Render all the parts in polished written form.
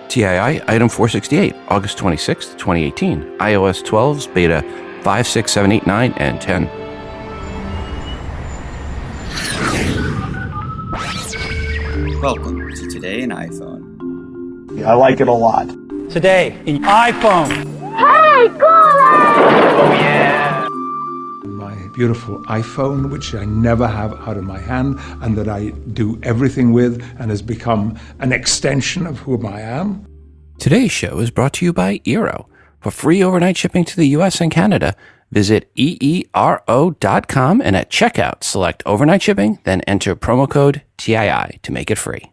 TII Item 468, August 26, 2018, iOS 12's Beta 5, 6, 7, 8, 9, and 10. Welcome to Today in iPhone. I like it a lot. Today in iPhone. Hey, Cora! Oh, yeah. My beautiful iPhone, which I never have out of my hand and that I do everything with and has become an extension of who I am. Today's show is brought to you by Eero. For free overnight shipping to the US and Canada, visit eero.com and at checkout, select overnight shipping, then enter promo code TII to make it free.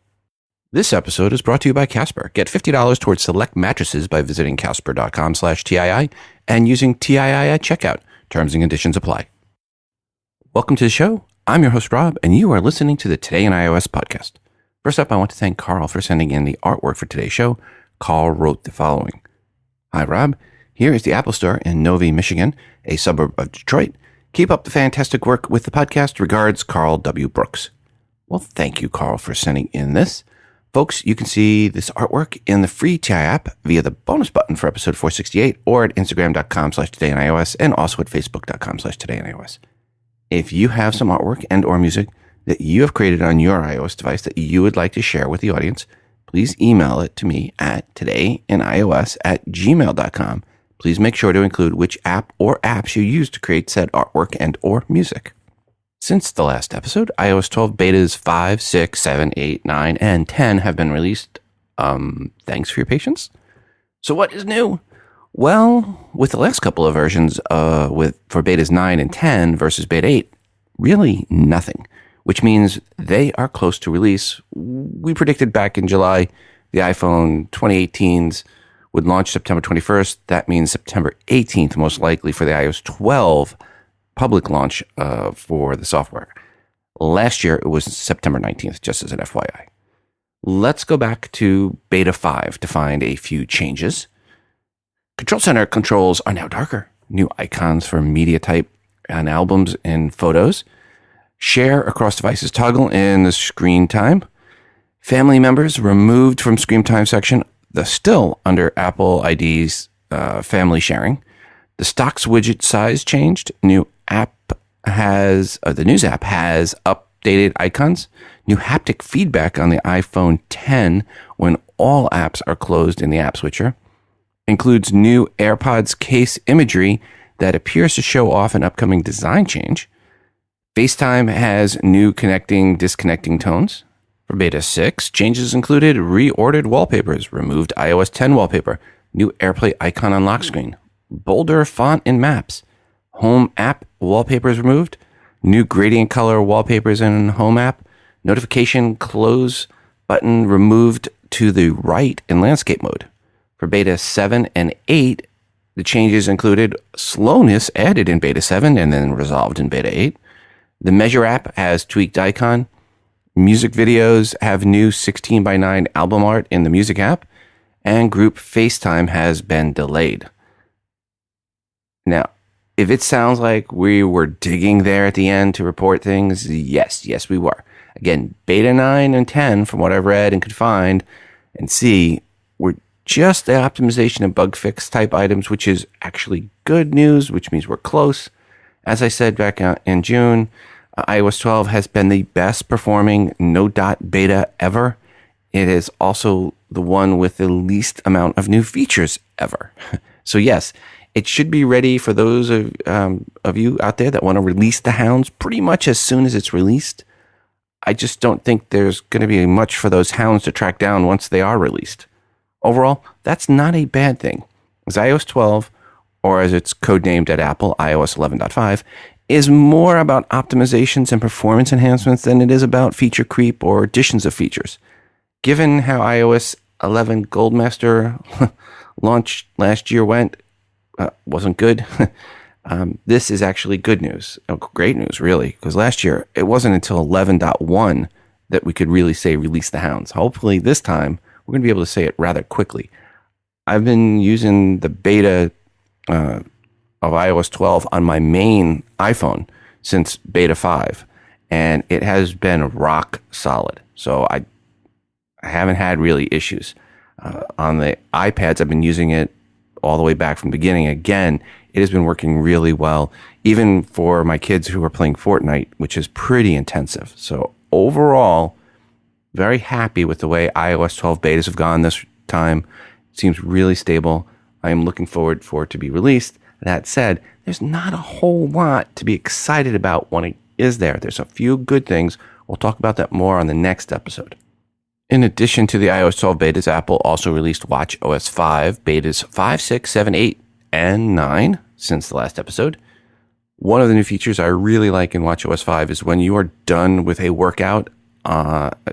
This episode is brought to you by Casper. Get $50 towards select mattresses by visiting casper.com/TII and using TII at checkout. Terms and conditions apply. Welcome to the show. I'm your host, Rob, and you are listening to the Today in iOS podcast. First up, I want to thank Carl for sending in the artwork for today's show. Carl wrote the following. Hi, Rob. Here is the Apple Store in Novi, Michigan, a suburb of Detroit. Keep up the fantastic work with the podcast. Regards, Carl W. Brooks. Well, thank you, Carl, for sending in this. Folks, you can see this artwork in the free TI app via the bonus button for episode 468 or at instagram.com/todayios and also at facebook.com/todayios. If you have some artwork and or music that you have created on your iOS device that you would like to share with the audience, please email it to me at todayinios@gmail.com. Please make sure to include which app or apps you use to create said artwork and or music. Since the last episode, iOS 12 betas 5, 6, 7, 8, 9, and 10 have been released. Thanks for your patience. So what is new? Well, with the last couple of versions for betas 9 and 10 versus beta 8, really nothing, which means they are close to release. We predicted back in July the iPhone 2018s would launch September 21st. That means September 18th, most likely, for the iOS 12 public launch for the software. Last year, it was September 19th, just as an FYI. Let's go back to Beta 5 to find a few changes. Control Center controls are now darker. New icons for media type and albums and photos. Share across devices toggle in the screen time. Family members removed from screen time section, still under Apple ID's family sharing. The stocks widget size changed. The News app has updated icons. New haptic feedback on the iPhone 10 when all apps are closed in the app switcher. Includes new AirPods case imagery that appears to show off an upcoming design change. FaceTime has new connecting, disconnecting tones. For Beta 6, changes included reordered wallpapers, removed iOS 10 wallpaper, new AirPlay icon on lock screen, bolder font in Maps, Home app wallpapers removed, new gradient color wallpapers in Home app, notification close button removed to the right in landscape mode. For Beta 7 and 8, the changes included slowness added in Beta 7 and then resolved in Beta 8. The Measure app has tweaked icon. Music videos have new 16:9 album art in the Music app. And group FaceTime has been delayed. Now, if it sounds like we were digging there at the end to report things, yes, we were. Again, Beta 9 and 10, from what I've read and could find and see, were just the optimization and bug fix type items, which is actually good news, which means we're close. As I said back in June, iOS 12 has been the best performing no-dot beta ever. It is also the one with the least amount of new features ever. So yes, it should be ready for those of you out there that want to release the hounds pretty much as soon as it's released. I just don't think there's going to be much for those hounds to track down once they are released. Overall, that's not a bad thing, as iOS 12, or as it's codenamed at Apple, iOS 11.5, is more about optimizations and performance enhancements than it is about feature creep or additions of features. Given how iOS 11 Goldmaster launch last year wasn't good. This is actually good news. Great news, really, because last year it wasn't until 11.1 that we could really say release the hounds. Hopefully this time we're going to be able to say it rather quickly. I've been using the beta of iOS 12 on my main iPhone since beta 5, and it has been rock solid. So I haven't had really issues. On the iPads, I've been using it all the way back from the beginning. Again, it has been working really well, even for my kids who are playing Fortnite, which is pretty intensive. So overall, very happy with the way iOS 12 betas have gone this time. It seems really stable. I am looking forward for it to be released. That said, there's not a whole lot to be excited about when it is there. There's a few good things. We'll talk about that more on the next episode. In addition to the iOS 12 betas, Apple also released watchOS 5 betas 5, 6, 7, 8, and 9 since the last episode. One of the new features I really like in watchOS 5 is when you are done with a workout,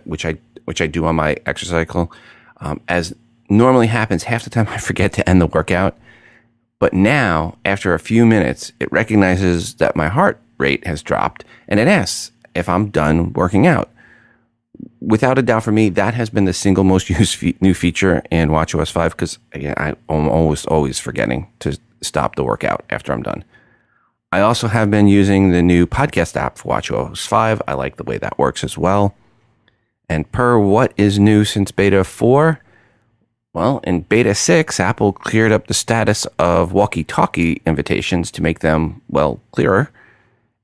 which I do on my exercise cycle, as normally happens, half the time I forget to end the workout. But now, after a few minutes, it recognizes that my heart rate has dropped, and it asks if I'm done working out. Without a doubt for me, that has been the single most used new feature in watchOS 5 because, again, I'm always forgetting to stop the workout after I'm done. I also have been using the new podcast app for watchOS 5. I like the way that works as well. And per what is new since beta 4? Well, in beta 6, Apple cleared up the status of walkie-talkie invitations to make them, well, clearer.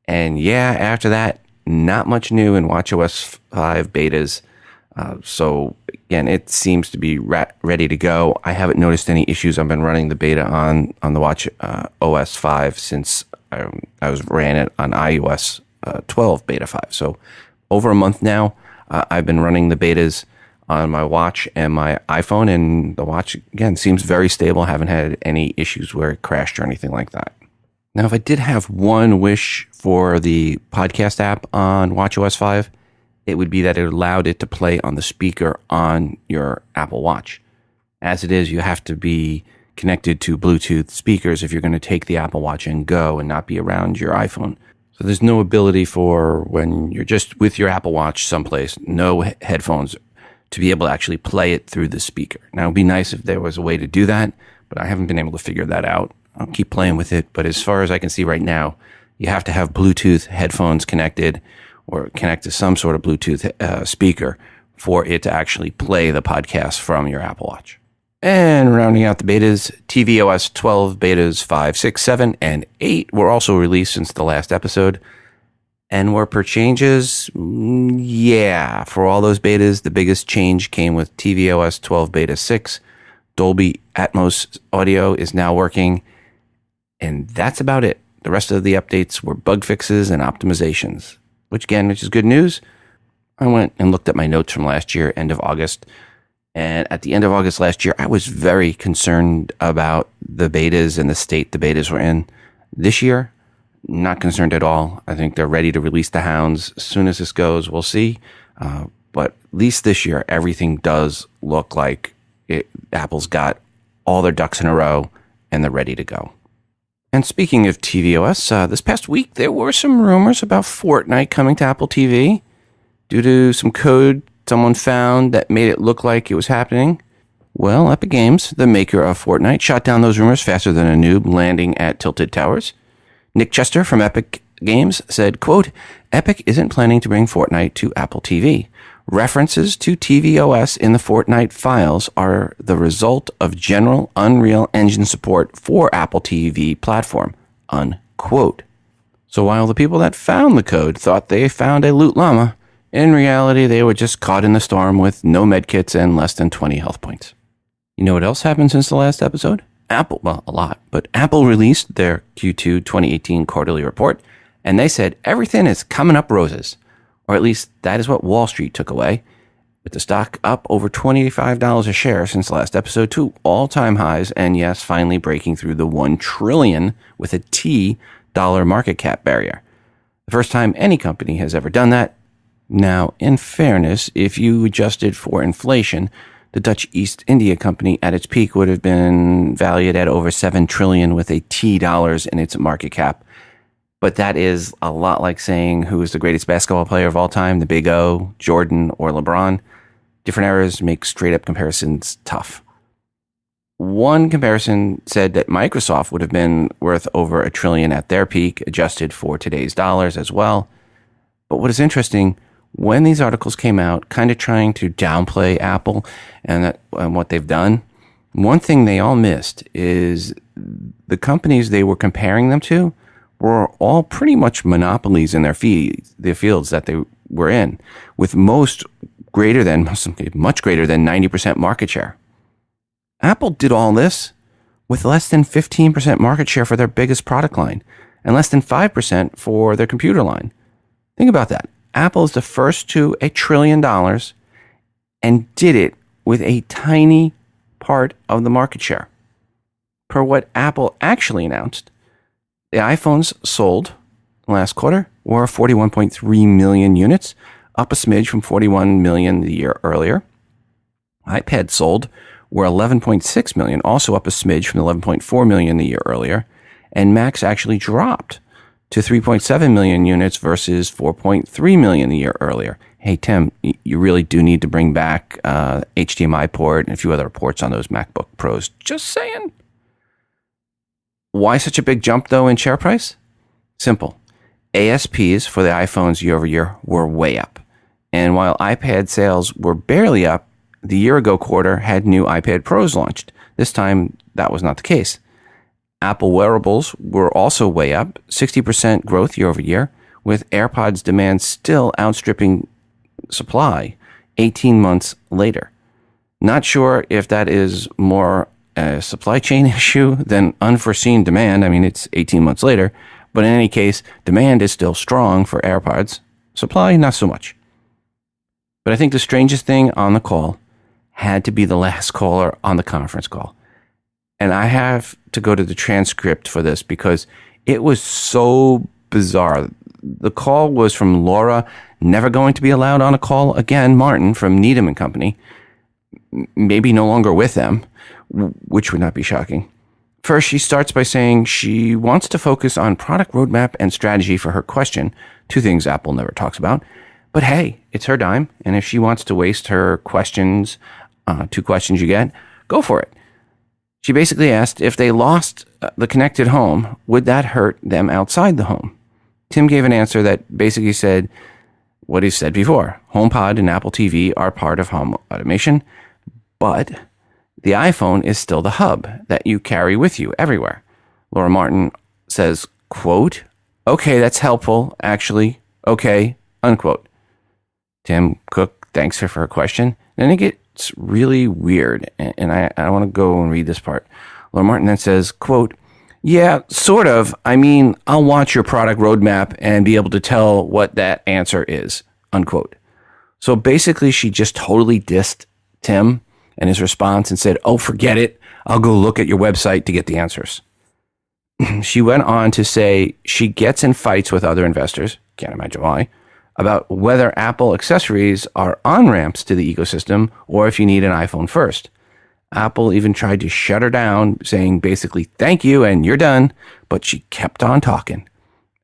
And yeah, after that, not much new in watchOS 5 betas. So again, it seems to be ready to go. I haven't noticed any issues. I've been running the beta on the watchOS 5 since I ran it on iOS 12 beta 5. So over a month now, I've been running the betas on my watch and my iPhone, and the watch, again, seems very stable. Haven't had any issues where it crashed or anything like that. Now, if I did have one wish for the podcast app on watchOS 5, it would be that it allowed it to play on the speaker on your Apple Watch. As it is, you have to be connected to Bluetooth speakers if you're going to take the Apple Watch and go and not be around your iPhone. So there's no ability for when you're just with your Apple Watch someplace, no headphones, to be able to actually play it through the speaker. Now, it would be nice if there was a way to do that, but I haven't been able to figure that out. I'll keep playing with it, but as far as I can see right now, you have to have Bluetooth headphones connected or connect to some sort of Bluetooth speaker for it to actually play the podcast from your Apple Watch. And rounding out the betas, tvOS 12 betas 5, 6, 7, and 8 were also released since the last episode. And were per changes? Yeah, for all those betas, the biggest change came with tvOS 12 beta 6. Dolby Atmos audio is now working. And that's about it. The rest of the updates were bug fixes and optimizations, which is good news. I went and looked at my notes from last year, end of August. And at the end of August last year, I was very concerned about the betas and the state the betas were in. This year, not concerned at all. I think they're ready to release the hounds. As soon as this goes, we'll see. But at least this year, everything does look like Apple's got all their ducks in a row and they're ready to go. And speaking of tvOS, this past week, there were some rumors about Fortnite coming to Apple TV due to some code someone found that made it look like it was happening. Well, Epic Games, the maker of Fortnite, shot down those rumors faster than a noob landing at Tilted Towers. Nick Chester from Epic Games said, quote, Epic isn't planning to bring Fortnite to Apple TV. References to tvOS in the Fortnite files are the result of general Unreal Engine support for Apple TV platform, unquote. So while the people that found the code thought they found a loot llama, in reality, they were just caught in the storm with no medkits and less than 20 health points. You know what else happened since the last episode? Apple, well, a lot, but Apple released their Q2 2018 quarterly report, and they said everything is coming up roses. Or at least that is what Wall Street took away, with the stock up over $25 a share since the last episode to all-time highs, and yes, finally breaking through the $1 trillion with a T dollar market cap barrier. The first time any company has ever done that. Now, in fairness, if you adjusted for inflation, the Dutch East India Company at its peak would have been valued at over $7 trillion with a T dollars in its market cap. But that is a lot like saying who is the greatest basketball player of all time, the Big O, Jordan, or LeBron. Different eras make straight-up comparisons tough. One comparison said that Microsoft would have been worth over $1 trillion at their peak, adjusted for today's dollars as well. But what is interesting, when these articles came out, kind of trying to downplay Apple and what they've done, one thing they all missed is the companies they were comparing them to were all pretty much monopolies in their fields that they were in, with much greater than 90% market share. Apple did all this with less than 15% market share for their biggest product line and less than 5% for their computer line. Think about that. Apple is the first to $1 trillion and did it with a tiny part of the market share. Per what Apple actually announced, the iPhones sold last quarter were 41.3 million units, up a smidge from 41 million the year earlier. iPads sold were 11.6 million, also up a smidge from 11.4 million the year earlier. And Macs actually dropped to 3.7 million units versus 4.3 million the year earlier. Hey, Tim, you really do need to bring back HDMI port and a few other ports on those MacBook Pros. Just saying. Why such a big jump, though, in share price? Simple. ASPs for the iPhones year over year were way up. And while iPad sales were barely up, the year-ago quarter had new iPad Pros launched. This time, that was not the case. Apple wearables were also way up, 60% growth year over year, with AirPods demand still outstripping supply 18 months later. Not sure if that is more a supply chain issue than unforeseen demand. I mean, it's 18 months later, but in any case, demand is still strong for AirPods. Supply, not so much. But I think the strangest thing on the call had to be the last caller on the conference call. And I have to go to the transcript for this because it was so bizarre. The call was from Laura, never going to be allowed on a call again, Martin from Needham and Company, maybe no longer with them, which would not be shocking. First, she starts by saying she wants to focus on product roadmap and strategy for her question, two things Apple never talks about. But hey, it's her dime, and if she wants to waste her questions, 2 questions you get, go for it. She basically asked if they lost the connected home, would that hurt them outside the home? Tim gave an answer that basically said what he said before. HomePod and Apple TV are part of home automation, but the iPhone is still the hub that you carry with you everywhere. Laura Martin says, quote, okay, that's helpful, actually, okay, unquote. Tim Cook thanks her for her question. Then it gets really weird, and I want to go and read this part. Laura Martin then says, quote, yeah, sort of. I mean, I'll watch your product roadmap and be able to tell what that answer is, unquote. So basically, she just totally dissed Tim and his response and said, oh, forget it. I'll go look at your website to get the answers. She went on to say she gets in fights with other investors, can't imagine why, about whether Apple accessories are on-ramps to the ecosystem or if you need an iPhone first. Apple even tried to shut her down, saying basically, thank you, and you're done, but she kept on talking.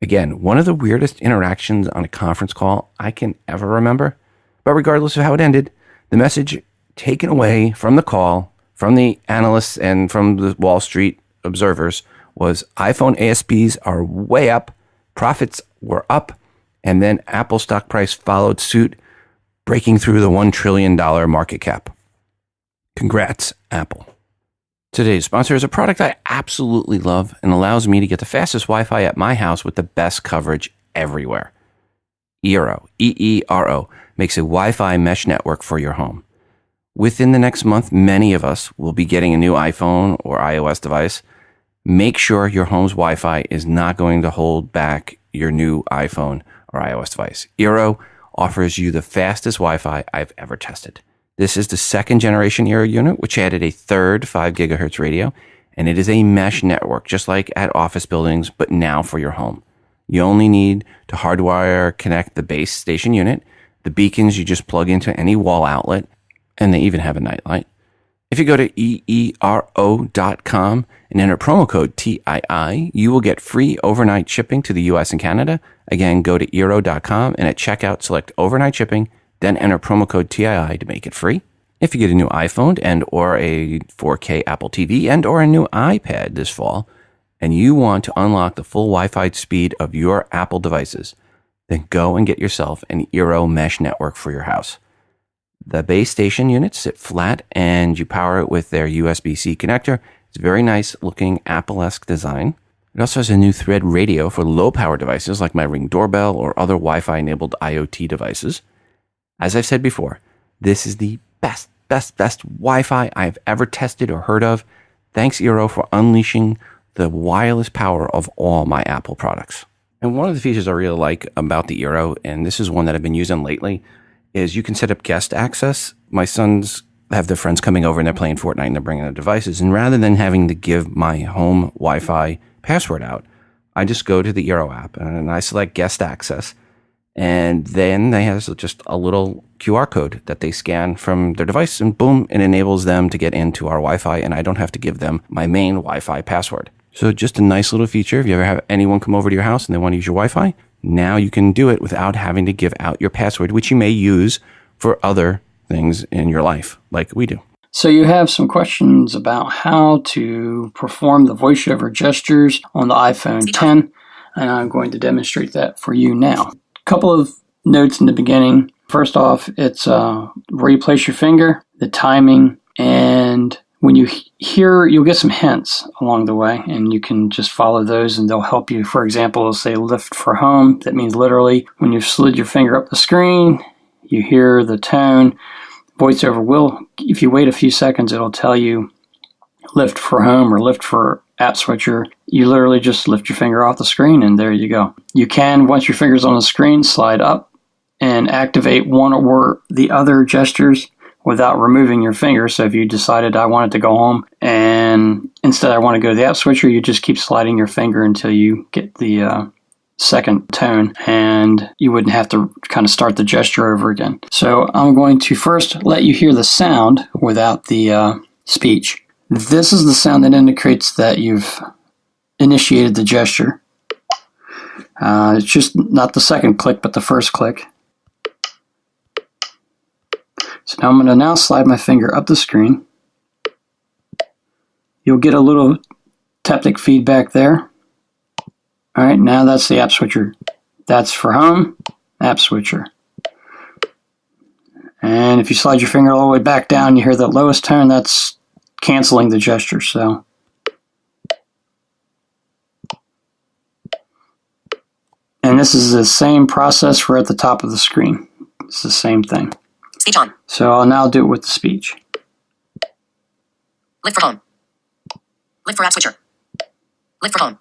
Again, one of the weirdest interactions on a conference call I can ever remember. But regardless of how it ended, the message taken away from the call, from the analysts and from the Wall Street observers was iPhone ASPs are way up, profits were up, and then Apple stock price followed suit, breaking through the $1 trillion market cap. Congrats, Apple. Today's sponsor is a product I absolutely love and allows me to get the fastest Wi-Fi at my house with the best coverage everywhere. Eero, E-E-R-O, makes a Wi-Fi mesh network for your home. Within the next month, many of us will be getting a new iPhone or iOS device. Make sure your home's Wi-Fi is not going to hold back your new iPhone or iOS device. Eero offers you the fastest Wi-Fi I've ever tested. This is the second generation Eero unit, which added a third 5 gigahertz radio, and it is a mesh network, just like at office buildings, but now for your home. You only need to hardwire connect the base station unit. The beacons you just plug into any wall outlet, and they even have a nightlight. If you go to eero.com and enter promo code TII, you will get free overnight shipping to the US and Canada. Again, go to eero.com and at checkout, select overnight shipping, then enter promo code TII to make it free. If you get a new iPhone and or a 4K Apple TV and or a new iPad this fall, and you want to unlock the full Wi-Fi speed of your Apple devices, then go and get yourself an Eero mesh network for your house. The base station units sit flat and you power it with their USB-C connector. It's a very nice looking Apple-esque design. It also has a new Thread radio for low power devices like my Ring doorbell or other Wi-Fi enabled IoT devices. As I've said before, this is the best Wi-Fi I've ever tested or heard of. Thanks Eero for unleashing the wireless power of all my Apple products. And one of the features I really like about the Eero, and this is one that I've been using lately, is you can set up guest access. My sons have their friends coming over and they're playing Fortnite and they're bringing their devices. And rather than having to give my home Wi-Fi password out, I just go to the Eero app and I select guest access. And then they have just a little QR code that they scan from their device and boom, it enables them to get into our Wi-Fi and I don't have to give them my main Wi-Fi password. So just a nice little feature. If you ever have anyone come over to your house and they want to use your Wi-Fi, now you can do it without having to give out your password, which you may use for other things in your life, like we do. So you have some questions about how to perform the voiceover gestures on the iPhone 10, and I'm going to demonstrate that for you now. A couple of notes in the beginning. First off, it's where you place your finger, the timing, and when you hear, you'll get some hints along the way, and you can just follow those, and they'll help you. For example, it'll say lift for home. That means literally when you've slid your finger up the screen, you hear the tone. VoiceOver will, if you wait a few seconds, it'll tell you lift for home or lift for app switcher. You literally just lift your finger off the screen, and there you go. You can, once your finger's on the screen, slide up and activate one or the other gestures without removing your finger. So if you decided I wanted to go home and instead I want to go to the app switcher, you just keep sliding your finger until you get the second tone, and you wouldn't have to kind of start the gesture over again. So I'm going to first let you hear the sound without the speech. This is the sound that indicates that you've initiated the gesture. It's just not the second click, but the first click. So now I'm going to now slide my finger up the screen. You'll get a little taptic feedback there. All right, now that's the app switcher. That's for home, app switcher. And if you slide your finger all the way back down, you hear the lowest tone, that's canceling the gesture. So and this is the same process for at the top of the screen. It's the same thing. Speech on. So I'll now do it with the speech. Lift for home. Lift for app switcher. Lift for home.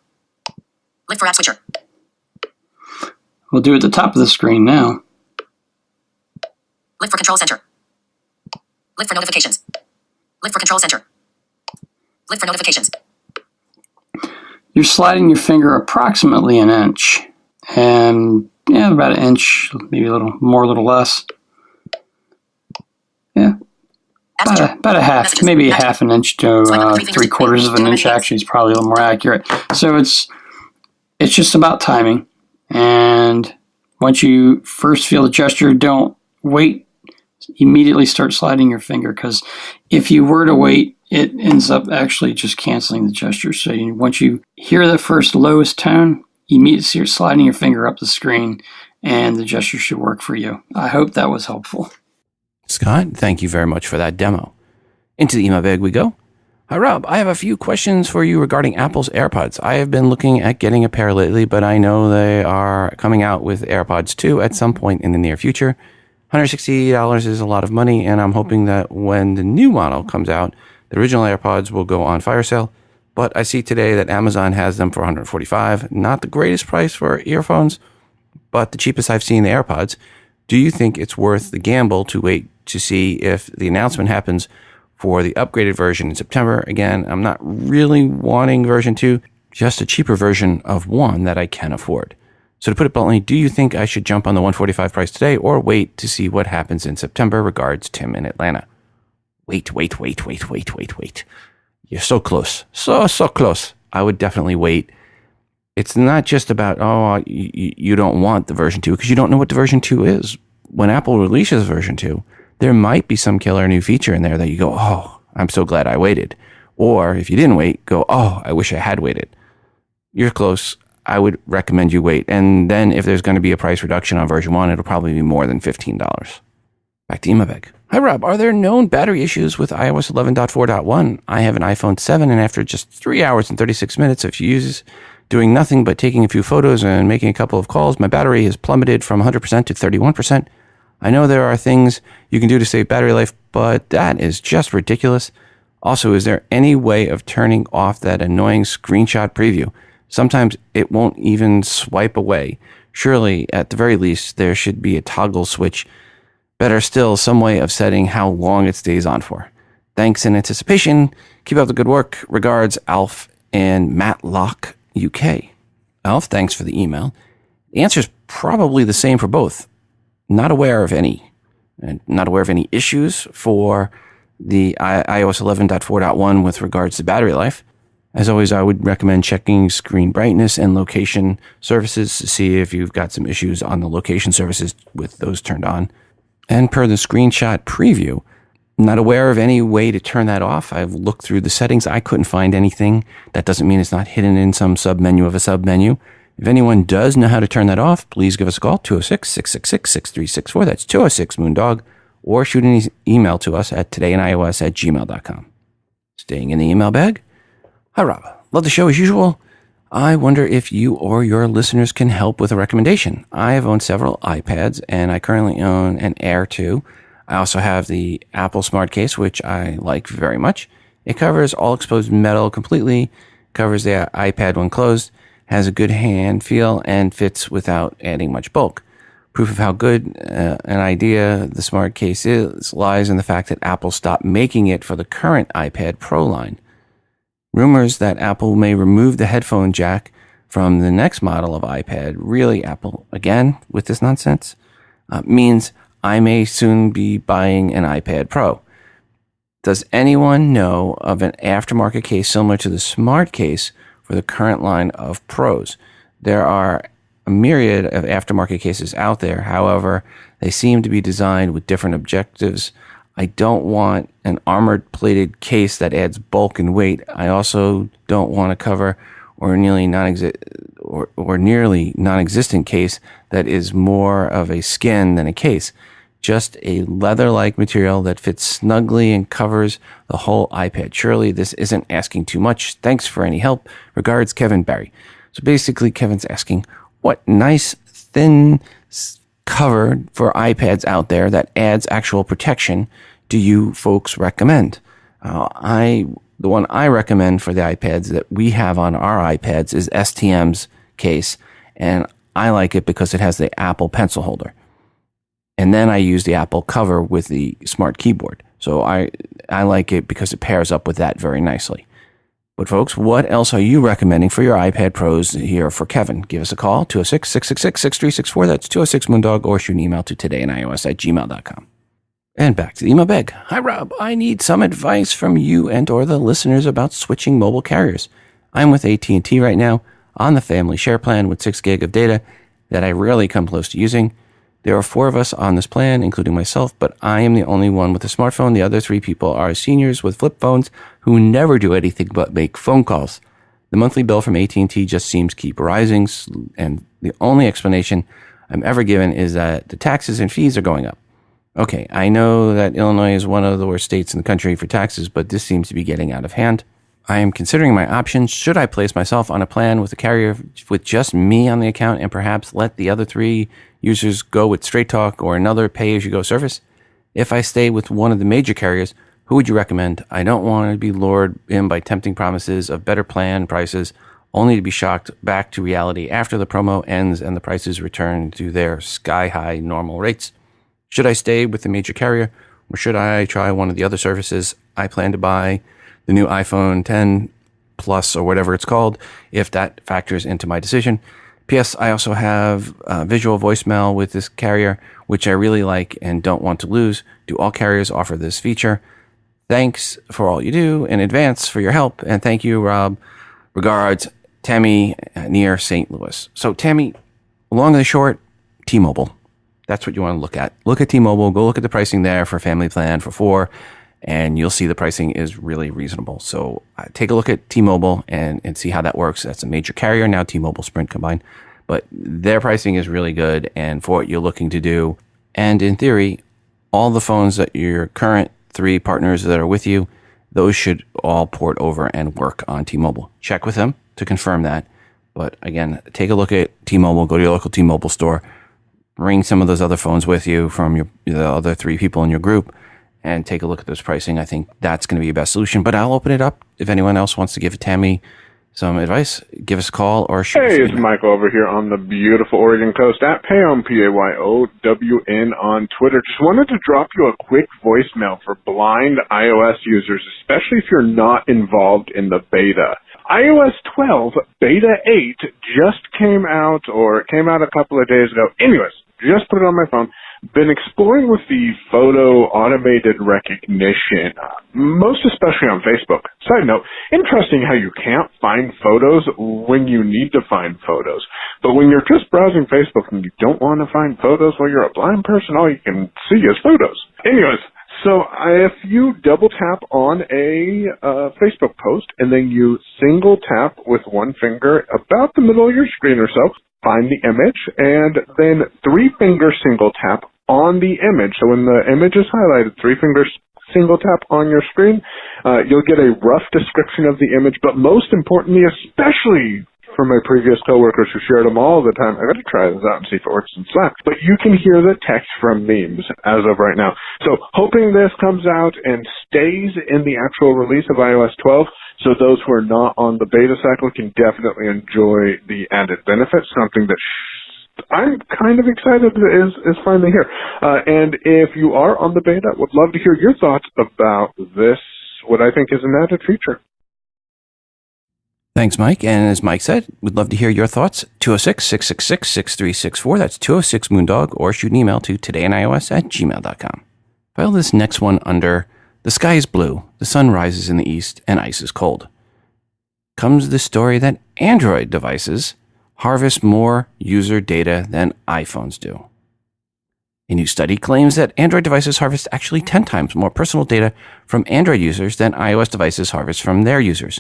Lift for app switcher. We'll do it at the top of the screen now. Lift for control center. Lift for notifications. Lift for control center. Lift for notifications. You're sliding your finger approximately an inch. And yeah, about an inch, maybe a little more, a little less. Yeah. About a half, Messages. maybe a half an inch to 3/4 of an inch actually is probably a little more accurate. So it's just about timing. And once you first feel the gesture, don't wait. Immediately start sliding your finger, because if you were to wait, it ends up actually just canceling the gesture. So once you hear the first lowest tone, immediately start sliding your finger up the screen, and the gesture should work for you. I hope that was helpful. Scott, thank you very much for that demo. Into the email bag we go. Hi, Rob. I have a few questions for you regarding Apple's AirPods. I have been looking at getting a pair lately, but I know they are coming out with AirPods 2 at some point in the near future. $160 is a lot of money, and I'm hoping that when the new model comes out, the original AirPods will go on fire sale. But I see today that Amazon has them for $145. Not the greatest price for earphones, but the cheapest I've seen the AirPods. Do you think it's worth the gamble to wait to see if the announcement happens for the upgraded version in September? Again, I'm not really wanting version 2, just a cheaper version of 1 that I can afford. So to put it bluntly, do you think I should jump on the $145 price today or wait to see what happens in September? Regards, Tim in Atlanta. Wait. You're so close. So close. I would definitely wait. It's not just about, you don't want the version 2, because you don't know what the version 2 is. When Apple releases version 2, there might be some killer new feature in there that you go, oh, I'm so glad I waited. Or if you didn't wait, go, oh, I wish I had waited. You're close. I would recommend you wait. And then if there's going to be a price reduction on version 1, it'll probably be more than $15. Back to email bag. Hi, Rob. Are there known battery issues with iOS 11.4.1? I have an iPhone 7, and after just 3 hours and 36 minutes of use, doing nothing but taking a few photos and making a couple of calls, my battery has plummeted from 100% to 31%. I know there are things you can do to save battery life, but that is just ridiculous. Also, is there any way of turning off that annoying screenshot preview? Sometimes it won't even swipe away. Surely, at the very least, there should be a toggle switch. Better still, some way of setting how long it stays on for. Thanks in anticipation. Keep up the good work. Regards, Alf and Matlock, UK. Alf, thanks for the email. The answer is probably the same for both. Not aware of any. And not aware of any issues for the iOS 11.4.1 with regards to battery life. As always, I would recommend checking screen brightness and location services to see if you've got some issues on the location services with those turned on. And per the screenshot preview, not aware of any way to turn that off. I've looked through the settings. I couldn't find anything. That doesn't mean it's not hidden in some submenu of a submenu. If anyone does know how to turn that off, please give us a call, 206-666-6364. That's 206-MOONDOG. Or shoot an email to us at todayinios@gmail.com. Staying in the email bag. Hi, Rob. Love the show as usual. I wonder if you or your listeners can help with a recommendation. I have owned several iPads, and I currently own an Air 2. I also have the Apple Smart Case, which I like very much. It covers all exposed metal completely, covers the iPad when closed, has a good hand feel, and fits without adding much bulk. Proof of how good an idea the Smart Case is lies in the fact that Apple stopped making it for the current iPad Pro line. Rumors that Apple may remove the headphone jack from the next model of iPad, really Apple again with this nonsense, means I may soon be buying an iPad Pro. Does anyone know of an aftermarket case similar to the Smart Case for the current line of Pros? There are a myriad of aftermarket cases out there. However, they seem to be designed with different objectives. I don't want an armored plated case that adds bulk and weight. I also don't want to cover or nearly non-existent case that is more of a skin than a case. Just a leather-like material that fits snugly and covers the whole iPad. Surely this isn't asking too much. Thanks for any help. Regards, Kevin Barry. So basically, Kevin's asking, what nice thin cover for iPads out there that adds actual protection do you folks recommend? The one I recommend for the iPads that we have on our iPads is STM's case, and I like it because it has the Apple pencil holder. And then I use the Apple cover with the Smart Keyboard. So I like it because it pairs up with that very nicely. But folks, what else are you recommending for your iPad Pros here for Kevin? Give us a call, 206-666-6364. That's 206-MOONDOG, or shoot an email to todayinios@gmail.com. And back to the email bag. Hi, Rob. I need some advice from you and or the listeners about switching mobile carriers. I'm with AT&T right now on the family share plan with 6 gig of data that I rarely come close to using. There are 4 of us on this plan, including myself, but I am the only one with a smartphone. The other 3 people are seniors with flip phones who never do anything but make phone calls. The monthly bill from AT&T just seems to keep rising, and the only explanation I'm ever given is that the taxes and fees are going up. Okay, I know that Illinois is one of the worst states in the country for taxes, but this seems to be getting out of hand. I am considering my options. Should I place myself on a plan with a carrier with just me on the account and perhaps let the other 3 users go with Straight Talk or another pay-as-you-go service? If I stay with one of the major carriers, who would you recommend? I don't want to be lured in by tempting promises of better plan prices, only to be shocked back to reality after the promo ends and the prices return to their sky-high normal rates. Should I stay with the major carrier, or should I try one of the other services? I plan to buy the new iPhone 10 Plus or whatever it's called, if that factors into my decision. P.S. I also have visual voicemail with this carrier, which I really like and don't want to lose. Do all carriers offer this feature? Thanks for all you do in advance for your help, and thank you, Rob. Regards, Tammy near St. Louis. So, Tammy, long and the short, T-Mobile. That's what you want to look at. Look at T-Mobile. Go look at the pricing there for family plan for 4. and you'll see the pricing is really reasonable. So take a look at T-Mobile and see how that works. That's a major carrier now, T-Mobile, Sprint combined. But their pricing is really good, and for what you're looking to do. And in theory, all the phones that your current 3 partners that are with you, those should all port over and work on T-Mobile. Check with them to confirm that. But again, take a look at T-Mobile, go to your local T-Mobile store, bring some of those other phones with you from the other 3 people in your group, and take a look at this pricing. I think that's going to be your best solution. But I'll open it up. If anyone else wants to give Tammy some advice, give us a call or shoot us an Hey, it's email. Michael over here on the beautiful Oregon coast at Payon, P-A-Y-O-W-N on Twitter. Just wanted to drop you a quick voicemail for blind iOS users, especially if you're not involved in the beta. iOS 12 Beta 8 just came out, or it came out a couple of days ago. Anyways, just put it on my phone. Been exploring with the photo automated recognition, most especially on Facebook. Side note, interesting how you can't find photos when you need to find photos. But when you're just browsing Facebook and you don't want to find photos while you're a blind person, all you can see is photos. Anyways, so if you double tap on a Facebook post and then you single tap with one finger about the middle of your screen or so, find the image, and then 3-finger single tap on the image. So when the image is highlighted, 3 fingers single tap on your screen, you'll get a rough description of the image, but most importantly, especially for my previous coworkers who shared them all the time, I gotta try this out and see if it works in Slack. But you can hear the text from memes as of right now. So hoping this comes out and stays in the actual release of iOS 12, so those who are not on the beta cycle can definitely enjoy the added benefits, something that I'm kind of excited is finally here. And if you are on the beta, would love to hear your thoughts about this, what I think is an added feature. Thanks, Mike. And as Mike said, we'd love to hear your thoughts. 206-666-6364. That's 206-Moondog. Or shoot an email to todayinios@gmail.com. File this next one under the sky is blue, the sun rises in the east, and ice is cold. Comes the story that Android devices harvest more user data than iPhones do. A new study claims that Android devices harvest actually 10 times more personal data from Android users than iOS devices harvest from their users.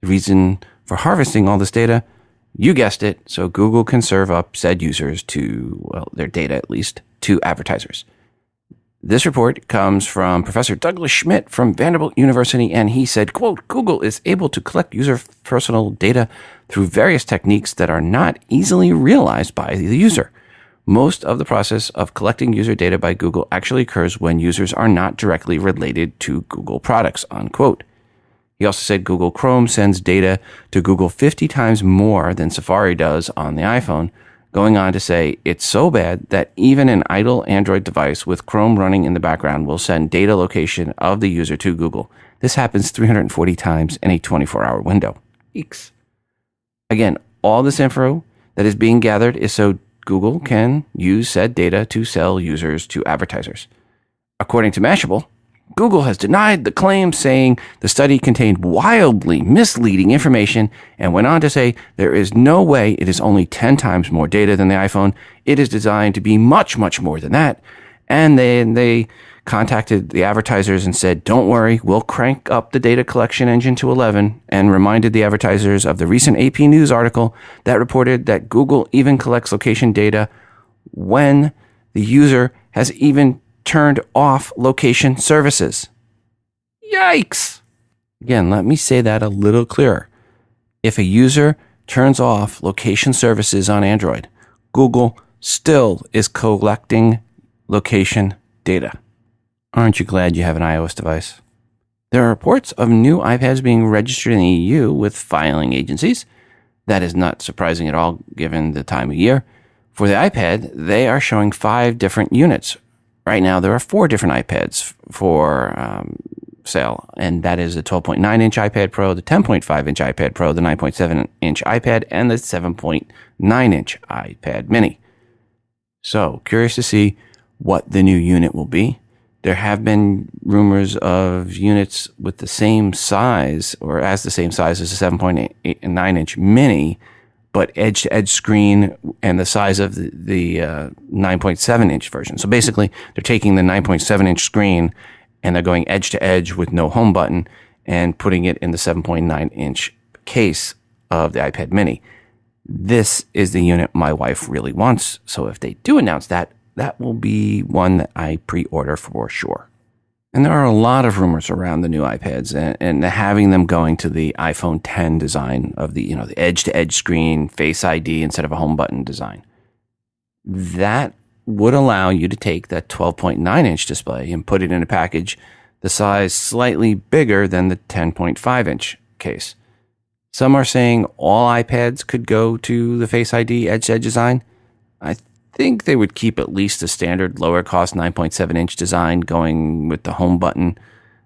The reason for harvesting all this data, you guessed it, so Google can serve up said users to, well, their data at least, to advertisers. This report comes from Professor Douglas Schmidt from Vanderbilt University, and he said, quote, Google is able to collect user personal data through various techniques that are not easily realized by the user. Most of the process of collecting user data by Google actually occurs when users are not directly related to Google products, unquote. He also said Google Chrome sends data to Google 50 times more than Safari does on the iPhone, going on to say it's so bad that even an idle Android device with Chrome running in the background will send data location of the user to Google. This happens 340 times in a 24-hour window. Eeks. Again, all this info that is being gathered is so Google can use said data to sell users to advertisers. According to Mashable, Google has denied the claim, saying the study contained wildly misleading information, and went on to say there is no way it is only 10 times more data than the iPhone. It is designed to be much, much more than that. And then they contacted the advertisers and said, don't worry, we'll crank up the data collection engine to 11, and reminded the advertisers of the recent AP News article that reported that Google even collects location data when the user has even turned off location services. Yikes! Again, let me say that a little clearer. If a user turns off location services on Android, Google still is collecting location data. Aren't you glad you have an iOS device? There are reports of new iPads being registered in the EU with filing agencies. That is not surprising at all given the time of year. For the iPad, they are showing 5 different units. Right now, there are 4 different iPads for sale, and that is the 12.9-inch iPad Pro, the 10.5-inch iPad Pro, the 9.7-inch iPad, and the 7.9-inch iPad Mini. So, curious to see what the new unit will be. There have been rumors of units with the same size, or as the same size as the 7.8 and 9-inch Mini, but edge-to-edge screen and the size of the 9.7-inch version. So basically, they're taking the 9.7-inch screen and they're going edge to edge with no home button and putting it in the 7.9-inch case of the iPad mini. This is the unit my wife really wants, so if they do announce that, that will be one that I pre-order for sure. And there are a lot of rumors around the new iPads and having them going to the iPhone 10 design of the edge-to-edge screen, Face ID instead of a home button design. That would allow you to take that 12.9-inch display and put it in a package the size slightly bigger than the 10.5-inch case. Some are saying all iPads could go to the Face ID edge-to-edge design. I think they would keep at least the standard lower-cost 9.7-inch design going with the home button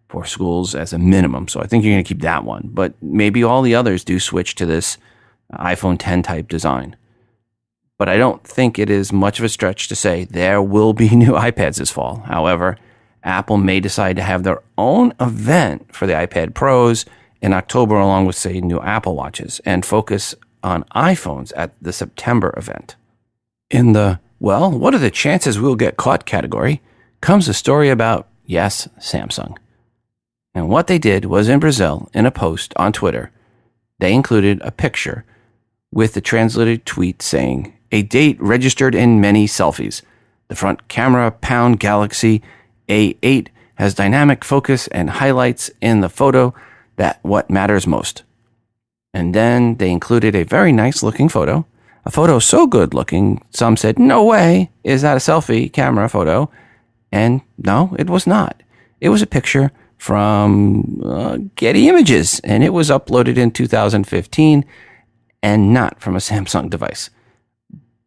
for schools as a minimum. So I think you're going to keep that one. But maybe all the others do switch to this iPhone 10 type design. But I don't think it is much of a stretch to say there will be new iPads this fall. However, Apple may decide to have their own event for the iPad Pros in October, along with, say, new Apple Watches, and focus on iPhones at the September event. In the, well, what are the chances we'll get caught category comes a story about, yes, Samsung. And what they did was in Brazil, in a post on Twitter, they included a picture with the translated tweet saying, "A date registered in many selfies. The front camera Pound Galaxy A8 has dynamic focus and highlights in the photo that what matters most." And then they included a very nice looking photo. A photo so good looking, some said, "No way, is that a selfie camera photo?" And no, it was not. It was a picture from Getty Images, and it was uploaded in 2015 and not from a Samsung device,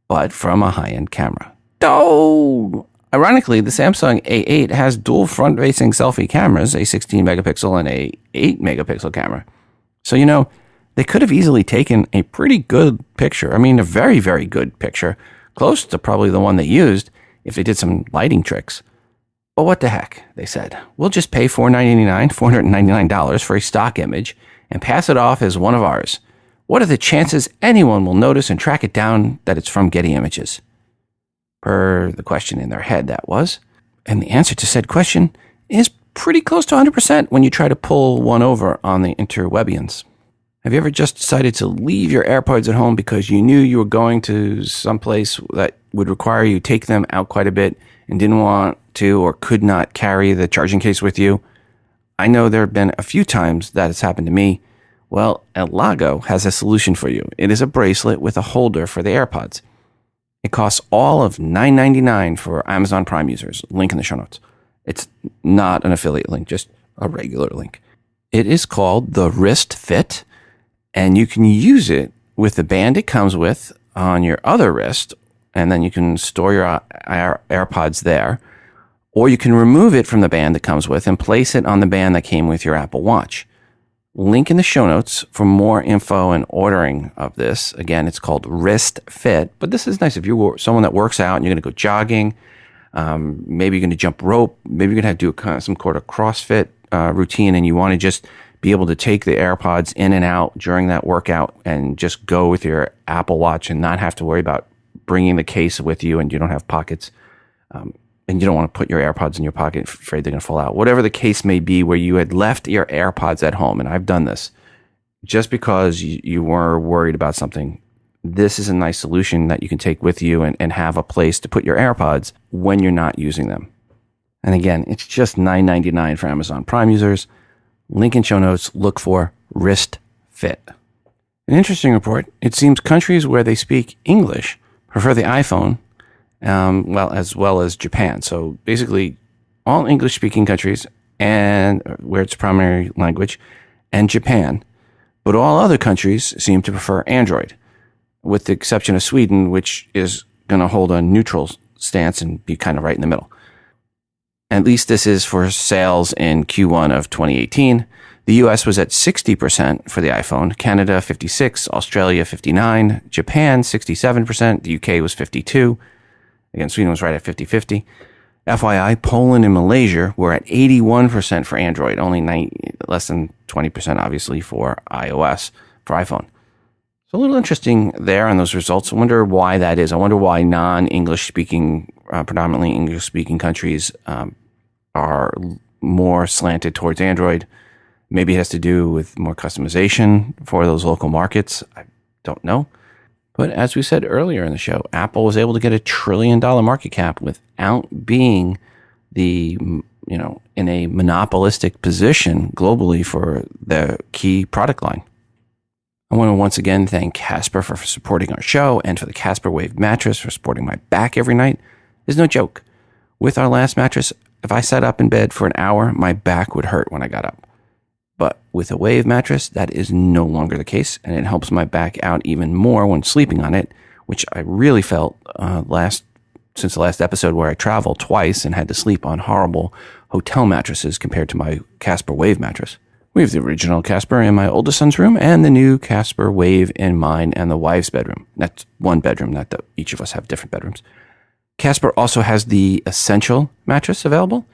but from a high-end camera. Oh! Ironically, the Samsung A8 has dual front-facing selfie cameras, a 16 megapixel and a 8 megapixel camera. So, they could have easily taken a pretty good picture. I mean, a very, very good picture, close to probably the one they used if they did some lighting tricks. But what the heck, they said. We'll just pay $499 for a stock image and pass it off as one of ours. What are the chances anyone will notice and track it down that it's from Getty Images? Per the question in their head, that was. And the answer to said question is pretty close to 100% when you try to pull one over on the interwebians. Have you ever just decided to leave your AirPods at home because you knew you were going to someplace that would require you take them out quite a bit and didn't want to or could not carry the charging case with you? I know there have been a few times that has happened to me. Well, Elago has a solution for you. It is a bracelet with a holder for the AirPods. It costs all of $9.99 for Amazon Prime users. Link in the show notes. It's not an affiliate link, just a regular link. It is called the Wrist Fit, and you can use it with the band it comes with on your other wrist, and then you can store your AirPods there, or you can remove it from the band that comes with and place it on the band that came with your Apple Watch. Link in the show notes for more info and ordering of this. Again, it's called Wrist Fit, but this is nice if you're someone that works out and you're going to go jogging, maybe you're going to jump rope, maybe you're going to have to do some sort of CrossFit routine, and you want to just be able to take the AirPods in and out during that workout and just go with your Apple Watch and not have to worry about bringing the case with you, and you don't have pockets, and you don't want to put your AirPods in your pocket afraid they're going to fall out. Whatever the case may be where you had left your AirPods at home, and I've done this, just because you were worried about something, this is a nice solution that you can take with you and have a place to put your AirPods when you're not using them. And again, it's just $9.99 for Amazon Prime users. Link in show notes, look for Wrist Fit. An interesting report. It seems countries where they speak English prefer the iPhone, as well as Japan. So basically, all English-speaking countries, and where it's primary language, and Japan. But all other countries seem to prefer Android, with the exception of Sweden, which is going to hold a neutral stance and be kind of right in the middle. At least this is for sales in Q1 of 2018. The US was at 60% for the iPhone, Canada 56%, Australia 59%, Japan 67%, the UK was 52%. Again, Sweden was right at 50-50. FYI, Poland and Malaysia were at 81% for Android, only less than 20% obviously for iOS, for iPhone. So a little interesting there on those results. I wonder why that is. I wonder why non-English speaking, predominantly English speaking countries are more slanted towards Android. Maybe it has to do with more customization for those local markets. I don't know. But as we said earlier in the show, Apple was able to get $1 trillion market cap without being in a monopolistic position globally for the key product line. I want to once again thank Casper for supporting our show and for the Casper Wave mattress for supporting my back every night. There's no joke. With our last mattress, if I sat up in bed for an hour, my back would hurt when I got up. But with a Wave mattress, that is no longer the case, and it helps my back out even more when sleeping on it, which I really felt since the last episode where I traveled twice and had to sleep on horrible hotel mattresses compared to my Casper Wave mattress. We have the original Casper in my oldest son's room and the new Casper Wave in mine and the wife's bedroom. That's one bedroom, not that each of us have different bedrooms. Casper also has the Essential mattress available.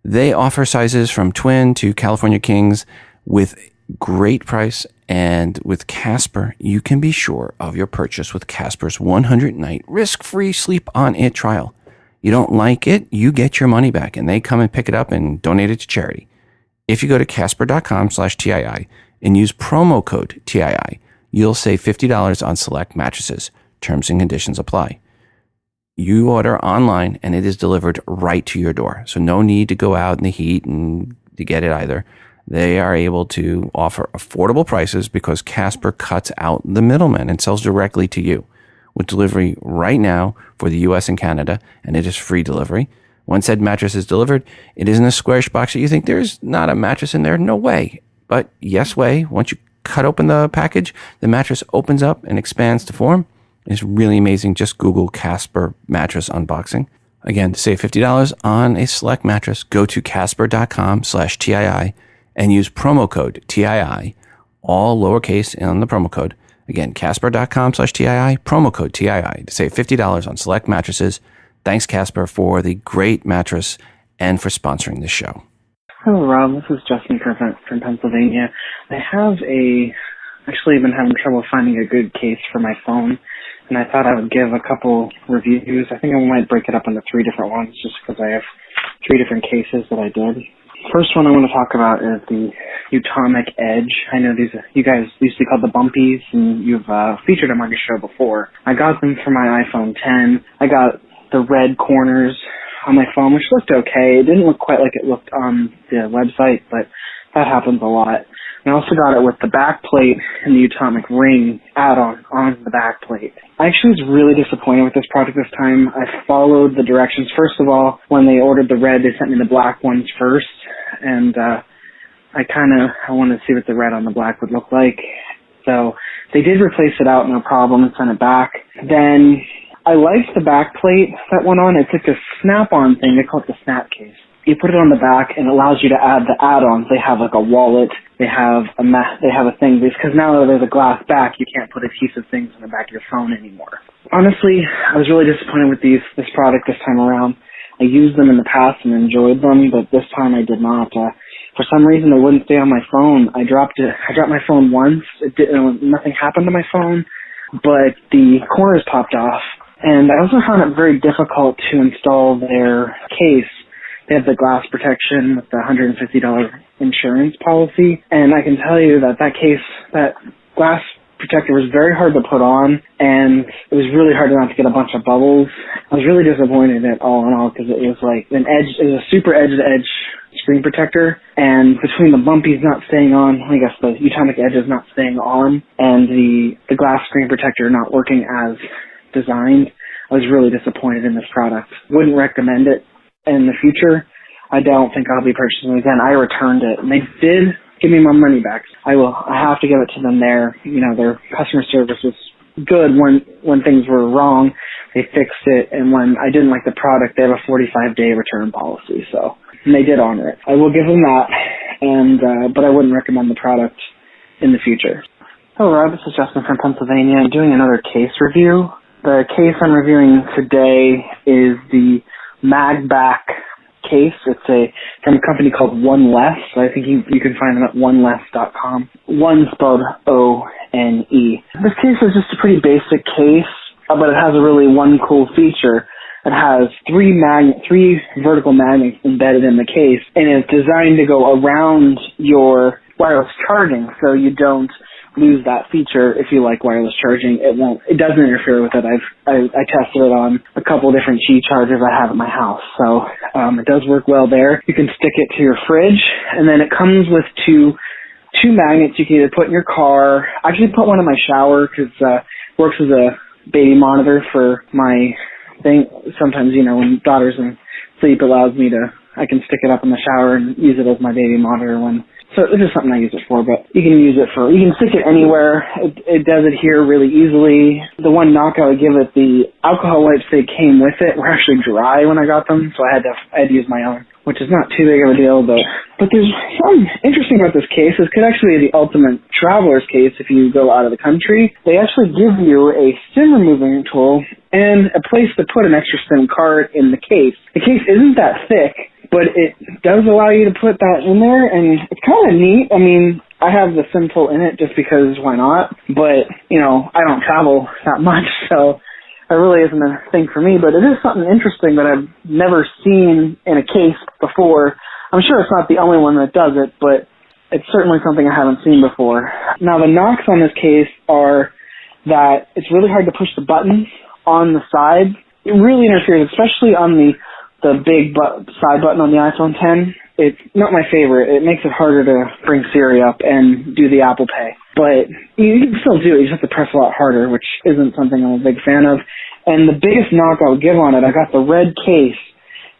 They offer sizes from twin to California Kings with great price. And with Casper, you can be sure of your purchase with Casper's 100-night risk-free sleep on it trial. You don't like it, you get your money back, and they come and pick it up and donate it to charity. If you go to casper.com/TII and use promo code TII, you'll save $50 on select mattresses. Terms and conditions apply. You order online and it is delivered right to your door. So no need to go out in the heat and to get it either. They are able to offer affordable prices because Casper cuts out the middleman and sells directly to you. With delivery right now for the US and Canada, and it is free delivery. Once said mattress is delivered, it isn't a squarish box that you think there's not a mattress in there. No way. But yes way. Once you cut open the package, the mattress opens up and expands to form. It's really amazing. Just Google Casper mattress unboxing. Again, to save $50 on a select mattress, go to casper.com/TII and use promo code TII, all lowercase on the promo code. Again, casper.com/TII, promo code TII to save $50 on select mattresses. Thanks, Casper, for the great mattress and for sponsoring this show. Hello, Rob. This is Justin from Pennsylvania. Actually been having trouble finding a good case for my phone, and I thought I would give a couple reviews. I think I might break it up into 3 different ones just because I have 3 different cases that I did. First one I want to talk about is the Utomic Edge. I know you guys used to call the Bumpies, and you've featured them on your show before. I got them for my iPhone 10. I got the red corners on my phone, which looked okay. It didn't look quite like it looked on the website, but that happens a lot. I also got it with the back plate and the Utomic ring add-on on the back plate. I actually was really disappointed with this product this time. I followed the directions. First of all, when they ordered the red, they sent me the black ones first, and I wanted to see what the red on the black would look like. So they did replace it out, no problem, and sent it back. Then I liked the back plate that went on. It's like a snap-on thing. They call it the snap case. You put it on the back, and it allows you to add the add-ons. They have like a wallet. They have a thing, because now that there's a glass back, you can't put adhesive things in the back of your phone anymore. Honestly, I was really disappointed with this product this time around. I used them in the past and enjoyed them, but this time I did not. For some reason, it wouldn't stay on my phone. I dropped my phone once. Nothing happened to my phone, but the corners popped off. And I also found it very difficult to install their case. They have the glass protection with the $150 insurance policy. And I can tell you that glass protector was very hard to put on, and it was really hard not to get a bunch of bubbles. I was really disappointed in it all in all, because it was like it was a super edge-to-edge screen protector, and between the Bumpies not staying on, I guess the Utomic Edge is not staying on, and the glass screen protector not working as designed, I was really disappointed in this product. Wouldn't recommend it in the future. I don't think I'll be purchasing it again. I returned it, and they did give me my money back. I have to give it to them there. Their customer service was good when things were wrong. They fixed it, and when I didn't like the product, they have a 45-day return policy, and they did honor it. I will give them that, but I wouldn't recommend the product in the future. Hello, Rob. This is Justin from Pennsylvania. I'm doing another case review. The case I'm reviewing today is the MagBack case. It's from a company called One Less. So I think you can find them at oneless.com. One spelled O-N-E. This case is just a pretty basic case, but it has a really one cool feature. It has three vertical magnets embedded in the case, and it's designed to go around your wireless charging, so you don't lose that feature. If you like wireless charging, it doesn't interfere with it. I tested it on a couple different Qi chargers I have at my house, so it does work well there. You can stick it to your fridge, and then it comes with two magnets you can either put in your car. I actually put one in my shower because it works as a baby monitor for my thing. Sometimes, when daughter's in sleep, I can stick it up in the shower and use it as my baby monitor so this is something I use it for, but you can stick it anywhere. It does adhere really easily. The one knock I would give it, the alcohol wipes that came with it were actually dry when I got them, so I had to use my own, which is not too big of a deal, but there's something interesting about this case. This could actually be the ultimate traveler's case if you go out of the country. They actually give you a SIM removing tool and a place to put an extra SIM card in the case. The case isn't that thick, but it does allow you to put that in there, and it's kind of neat. I mean, I have the SIM tool in it just because why not? But, I don't travel that much, so it really isn't a thing for me. But it is something interesting that I've never seen in a case before. I'm sure it's not the only one that does it, but it's certainly something I haven't seen before. Now, the knocks on this case are that it's really hard to push the buttons on the side. It really interferes, especially on the big side button on the iPhone 10. It's not my favorite. It makes it harder to bring Siri up and do the Apple Pay. But you can still do it. You just have to press a lot harder, which isn't something I'm a big fan of. And the biggest knock I would give on it, I got the red case,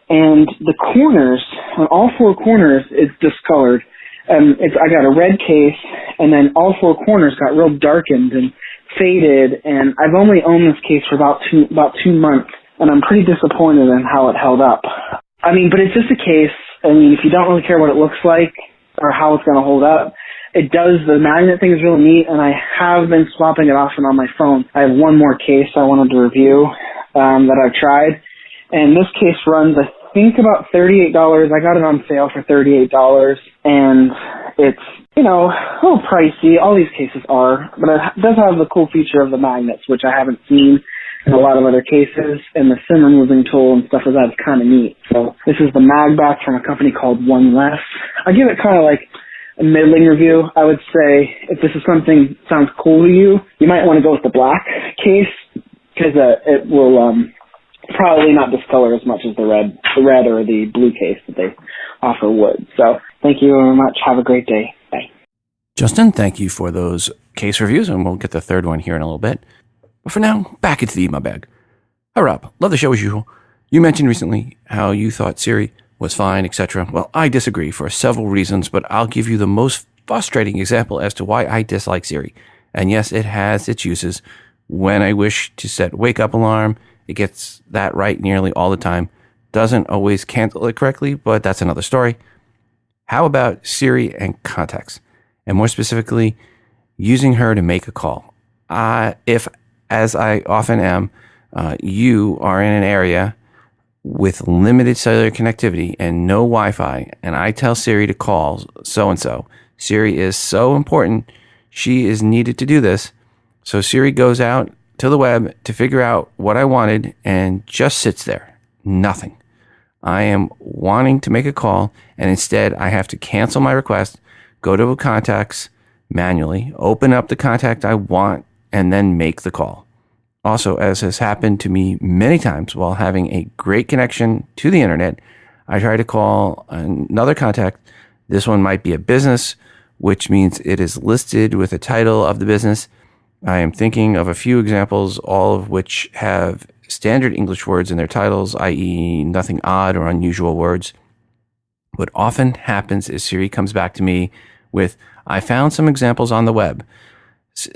and the corners, on all four corners, it's discolored. I got a red case, and then all four corners got real darkened and faded, and I've only owned this case for about 2 months. And I'm pretty disappointed in how it held up. But it's just a case. If you don't really care what it looks like or how it's going to hold up, the magnet thing is really neat, and I have been swapping it off and on my phone. I have one more case I wanted to review that I've tried, and this case runs, I think, about $38. I got it on sale for $38, and it's, a little pricey. All these cases are, but it does have the cool feature of the magnets, which I haven't seen in a lot of other cases, and the SIM removing tool and stuff like that is kind of neat. So this is the MagBack from a company called One Less. I give it kind of like a middling review. I would say if this is something that sounds cool to you, you might want to go with the black case because it will probably not discolor as much as the red or the blue case that they offer would. So thank you very much. Have a great day. Bye. Justin, thank you for those case reviews, and we'll get the third one here in a little bit. But for now, back into the email bag. Hi, Rob. Love the show as usual. You mentioned recently how you thought Siri was fine, etc. Well, I disagree for several reasons, but I'll give you the most frustrating example as to why I dislike Siri. And yes, it has its uses. When I wish to set wake up alarm, it gets that right nearly all the time. Doesn't always cancel it correctly, but that's another story. How about Siri and contacts? And more specifically, using her to make a call. If, as I often am, you are in an area with limited cellular connectivity and no Wi-Fi, and I tell Siri to call so-and-so. Siri is so important. She is needed to do this. So Siri goes out to the web to figure out what I wanted and just sits there. Nothing. I am wanting to make a call, and instead I have to cancel my request, go to contacts manually, open up the contact I want, and then make the call. Also, as has happened to me many times while having a great connection to the internet, I try to call another contact. This one might be a business, which means it is listed with the title of the business. I am thinking of a few examples, all of which have standard English words in their titles, i.e. nothing odd or unusual words. What often happens is Siri comes back to me with, I found some examples on the web.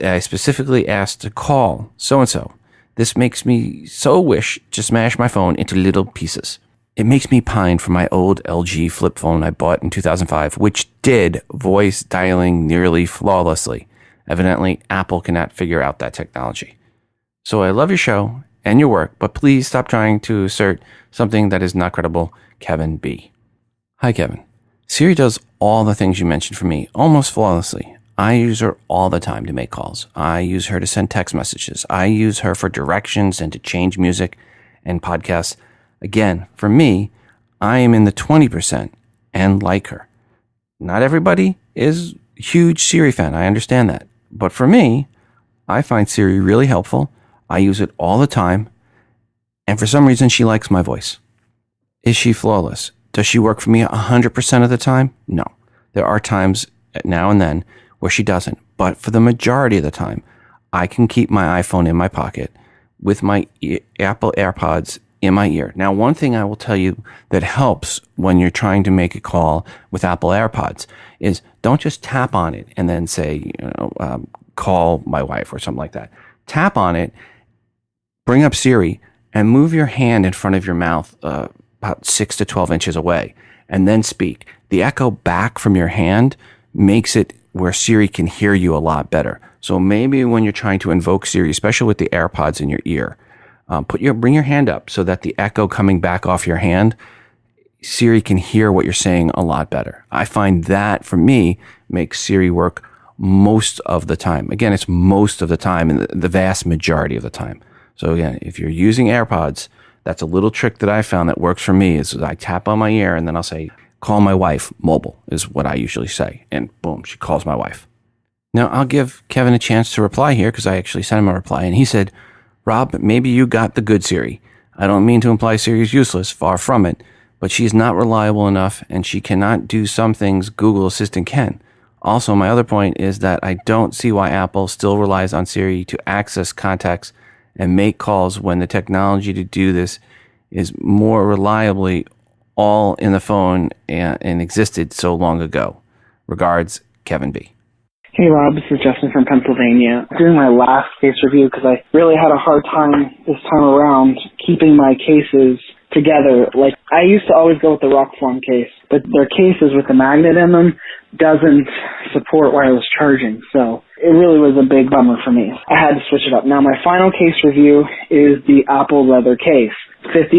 I specifically asked to call so-and-so. This makes me so wish to smash my phone into little pieces. It makes me pine for my old LG flip phone I bought in 2005, which did voice dialing nearly flawlessly. Evidently, Apple cannot figure out that technology. So I love your show and your work, but please stop trying to assert something that is not credible. Kevin B. Hi, Kevin. Siri does all the things you mentioned for me almost flawlessly. I use her all the time to make calls. I use her to send text messages. I use her for directions and to change music. and podcasts. Again, for me, I am in the 20% and like her. Not everybody is a huge Siri fan. I understand that. But for me, I find Siri really helpful. I use it all the time. And for some reason, she likes my voice. Is she flawless? Does she work for me 100% of the time? No. There are times now and then where she doesn't. But for the majority of the time, I can keep my iPhone in my pocket with my Apple AirPods in my ear. Now, one thing I will tell you that helps when you're trying to make a call with Apple AirPods is don't just tap on it and then say, call my wife or something like that. Tap on it, bring up Siri, and move your hand in front of your mouth about 6 to 12 inches away, and then speak. The echo back from your hand makes it where Siri can hear you a lot better. So maybe when you're trying to invoke Siri, especially with the AirPods in your ear, bring your hand up so that the echo coming back off your hand, Siri can hear what you're saying a lot better. I find that, for me, makes Siri work most of the time. Again, it's most of the time and the vast majority of the time. So again, if you're using AirPods, that's a little trick that I found that works for me is I tap on my ear and then I'll say, call my wife, mobile is what I usually say. And boom, she calls my wife. Now I'll give Kevin a chance to reply here because I actually sent him a reply and he said, Rob, maybe you got the good Siri. I don't mean to imply Siri is useless, far from it, but she's not reliable enough and she cannot do some things Google Assistant can. Also, my other point is that I don't see why Apple still relies on Siri to access contacts and make calls when the technology to do this is more reliably all in the phone and existed so long ago. Regards, Kevin B. Hey Rob, this is Justin from Pennsylvania. I'm doing my last case review because I really had a hard time this time around keeping my cases together. Like, I used to always go with the rock form case, but their cases with the magnet in them doesn't support wireless charging, so it really was a big bummer for me. I had to switch it up. Now, my final case review is the Apple leather case. $50,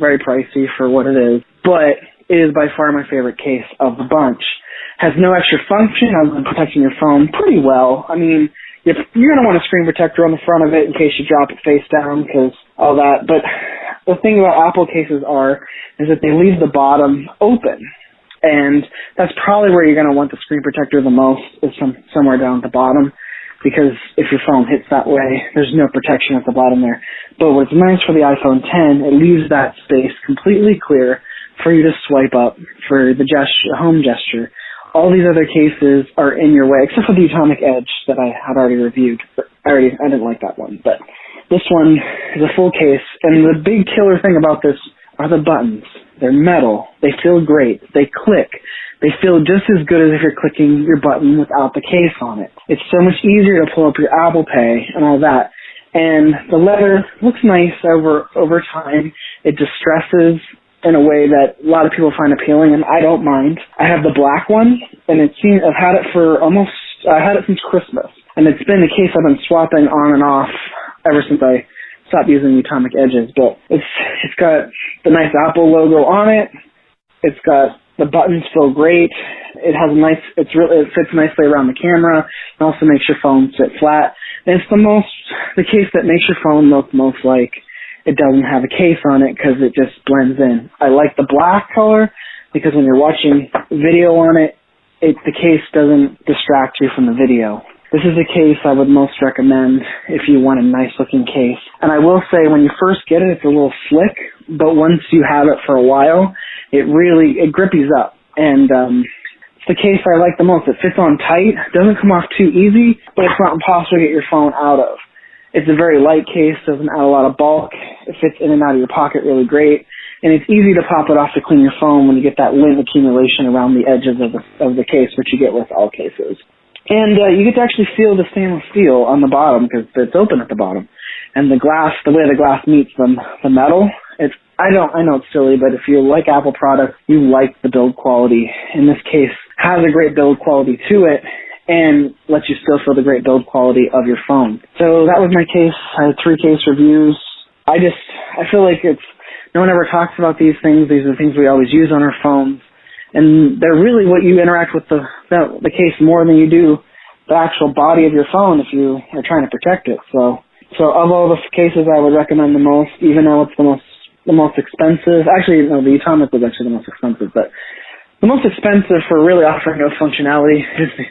very pricey for what it is, but it is by far my favorite case of the bunch. Has no extra function other than protecting your phone pretty well. I mean, you're going to want a screen protector on the front of it in case you drop it face down, because all that. But the thing about Apple cases is that they leave the bottom open. And that's probably where you're going to want the screen protector the most, is somewhere down at the bottom, because if your phone hits that way, there's no protection at the bottom there. But what's nice for the iPhone X, it leaves that space completely clear for you to swipe up for the home gesture. All these other cases are in your way, except for the Atomic Edge that I had already reviewed. I didn't like that one, but this one is a full case, and the big killer thing about this are the buttons. They're metal. They feel great. They click. They feel just as good as if you're clicking your button without the case on it. It's so much easier to pull up your Apple Pay and all that. And the leather looks nice over time. It distresses in a way that a lot of people find appealing, and I don't mind. I have the black one, and I've had it I had it since Christmas. And it's been a case I've been swapping on and off ever since I stopped using the Atomic Edges. But it's got the nice Apple logo on it. It's got the buttons feel great. It fits nicely around the camera. It also makes your phone sit flat. And it's the case that makes your phone look most like it doesn't have a case on it because it just blends in. I like the black color because when you're watching video on it, the case doesn't distract you from the video. This is a case I would most recommend if you want a nice looking case. And I will say when you first get it, it's a little slick, but once you have it for a while, it grippies up. And it's the case I like the most. It fits on tight, doesn't come off too easy, but it's not impossible to get your phone out of. It's a very light case, doesn't add a lot of bulk. It fits in and out of your pocket really great. And it's easy to pop it off to clean your phone when you get that lint accumulation around the edges of the case, which you get with all cases. And you get to actually feel the stainless steel on the bottom because it's open at the bottom. And the way the glass meets the metal, I know it's silly, but if you like Apple products, you like the build quality. In this case, has a great build quality to it, and lets you still feel the great build quality of your phone. So that was my case. I had 3 case reviews. I feel like no one ever talks about these things. These are the things we always use on our phones. And they're really what you interact with the case more than you do the actual body of your phone if you are trying to protect it. So So of all the cases I would recommend the most, even though it's the most expensive, actually, no, the Atomic was actually the most expensive, but the most expensive for really offering no functionality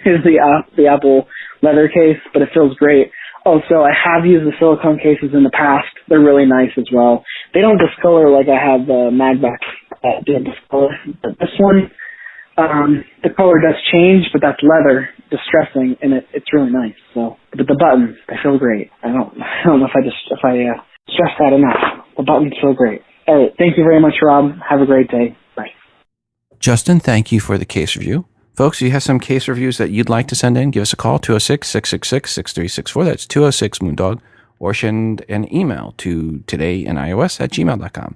is the Apple leather case, but it feels great. Also, I have used the silicone cases in the past. They're really nice as well. They don't discolor like I have the MagBook that did discolor. But this one, the color does change, but that's leather, distressing, and it's really nice. So, but the buttons, they feel great. I don't know if I stress that enough. The buttons feel great. All right, thank you very much, Rob. Have a great day. Bye. Justin, thank you for the case review. Folks, if you have some case reviews that you'd like to send in, give us a call, 206-666-6364. That's 206-Moondog. Or send an email to todayinios@gmail.com.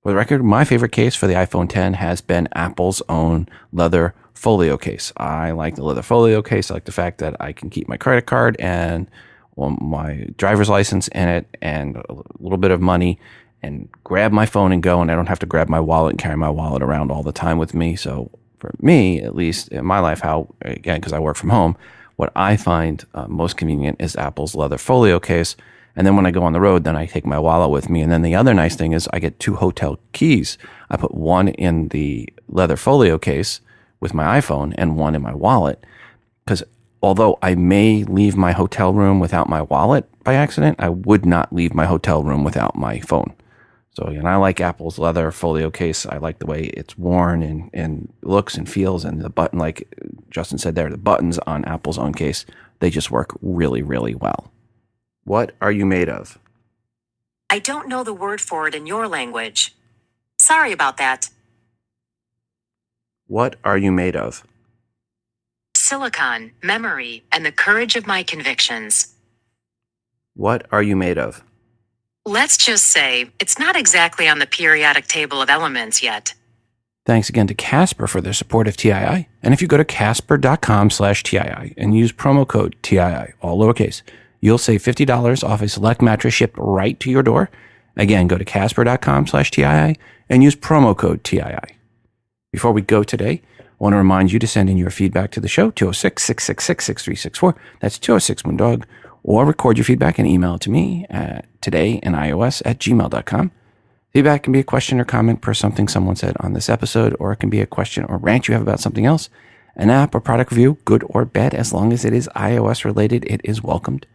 For the record, my favorite case for the iPhone X has been Apple's own leather folio case. I like the leather folio case. I like the fact that I can keep my credit card and my driver's license in it and a little bit of money and grab my phone and go, and I don't have to grab my wallet and carry my wallet around all the time with me. So for me, at least in my life, because I work from home, what I find most convenient is Apple's leather folio case. And then when I go on the road, then I take my wallet with me. And then the other nice thing is I get 2 hotel keys. I put one in the leather folio case with my iPhone and one in my wallet. Because although I may leave my hotel room without my wallet by accident, I would not leave my hotel room without my phone. So, and I like Apple's leather folio case. I like the way it's worn and looks and feels, and the button, like Justin said there, the buttons on Apple's own case, they just work really, really well. What are you made of? I don't know the word for it in your language. Sorry about that. What are you made of? Silicon, memory, and the courage of my convictions. What are you made of? Let's just say it's not exactly on the periodic table of elements yet. Thanks again to Casper for their support of TII. And if you go to casper.com/TII and use promo code TII, all lowercase, you'll save $50 off a select mattress shipped right to your door. Again, go to casper.com/TII and use promo code TII. Before we go today, I want to remind you to send in your feedback to the show, 206-666-6364. That's 206-Moondog. Or record your feedback and email it to me at todayinios@gmail.com. Feedback can be a question or comment per something someone said on this episode, or it can be a question or rant you have about something else, an app or product review, good or bad. As long as it is iOS related, it is welcomed.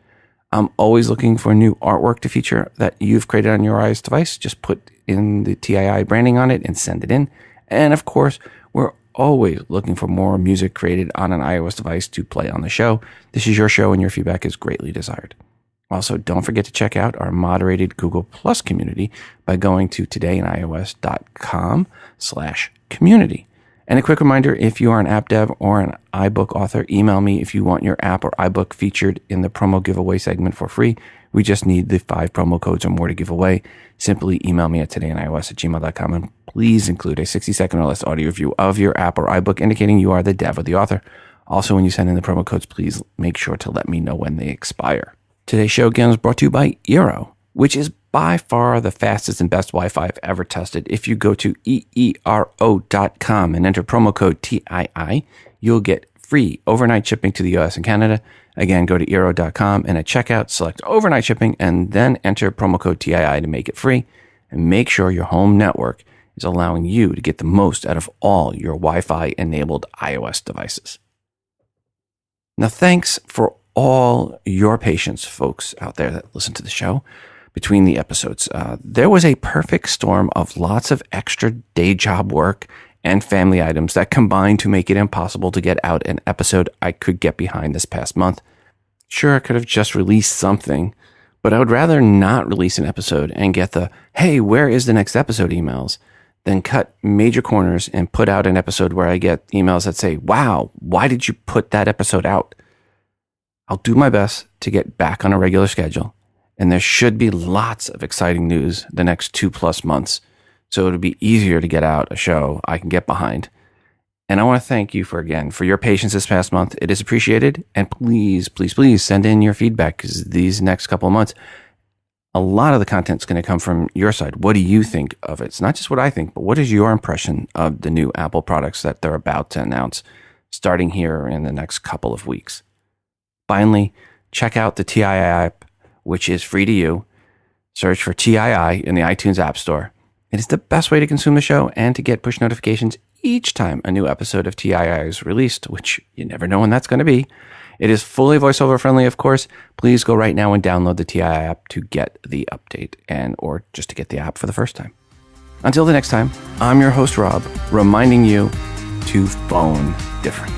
I'm always looking for new artwork to feature that you've created on your iOS device. Just put in the TII branding on it and send it in. And of course, we're always looking for more music created on an iOS device to play on the show. This is your show and your feedback is greatly desired. Also, don't forget to check out our moderated Google Plus community by going to todayinios.com/community. And a quick reminder, if you are an app dev or an iBook author, email me if you want your app or iBook featured in the promo giveaway segment for free. We just need the 5 promo codes or more to give away. Simply email me at todayinios@gmail.com and please include a 60-second or less audio review of your app or iBook indicating you are the dev or the author. Also, when you send in the promo codes, please make sure to let me know when they expire. Today's show again is brought to you by Eero, which is by far the fastest and best Wi-Fi I've ever tested. If you go to eero.com and enter promo code TII, you'll get free overnight shipping to the US and Canada. Again, go to eero.com and at checkout, select overnight shipping and then enter promo code TII to make it free. And make sure your home network is allowing you to get the most out of all your Wi-Fi enabled iOS devices. Now, thanks for all your patience, folks out there that listen to the show between the episodes. There was a perfect storm of lots of extra day job work and family items that combined to make it impossible to get out an episode I could get behind this past month. Sure, I could have just released something, but I would rather not release an episode and get the, hey, where is the next episode emails, than cut major corners and put out an episode where I get emails that say, wow, why did you put that episode out? I'll do my best to get back on a regular schedule, and there should be lots of exciting news the next 2+ months, so it'll be easier to get out a show I can get behind. And I want to thank you for your patience this past month. It is appreciated, and please, please, please send in your feedback, because these next couple of months, a lot of the content's going to come from your side. What do you think of it? It's not just what I think, but what is your impression of the new Apple products that they're about to announce starting here in the next couple of weeks? Finally, check out the TII app which is free to you. Search for TII in the iTunes App Store. It is the best way to consume the show and to get push notifications each time a new episode of TII is released, which you never know when that's going to be. It is fully voiceover friendly, of course. Please go right now and download the TII app to get the update or just to get the app for the first time. Until the next time, I'm your host, Rob, reminding you to phone different.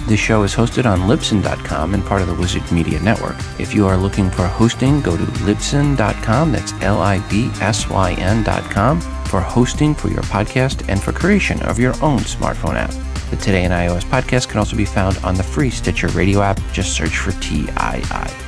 This show is hosted on Libsyn.com and part of the Wizard Media Network. If you are looking for hosting, go to Libsyn.com. That's Libsyn.com for hosting for your podcast and for creation of your own smartphone app. The Today in iOS podcast can also be found on the free Stitcher radio app. Just search for TII.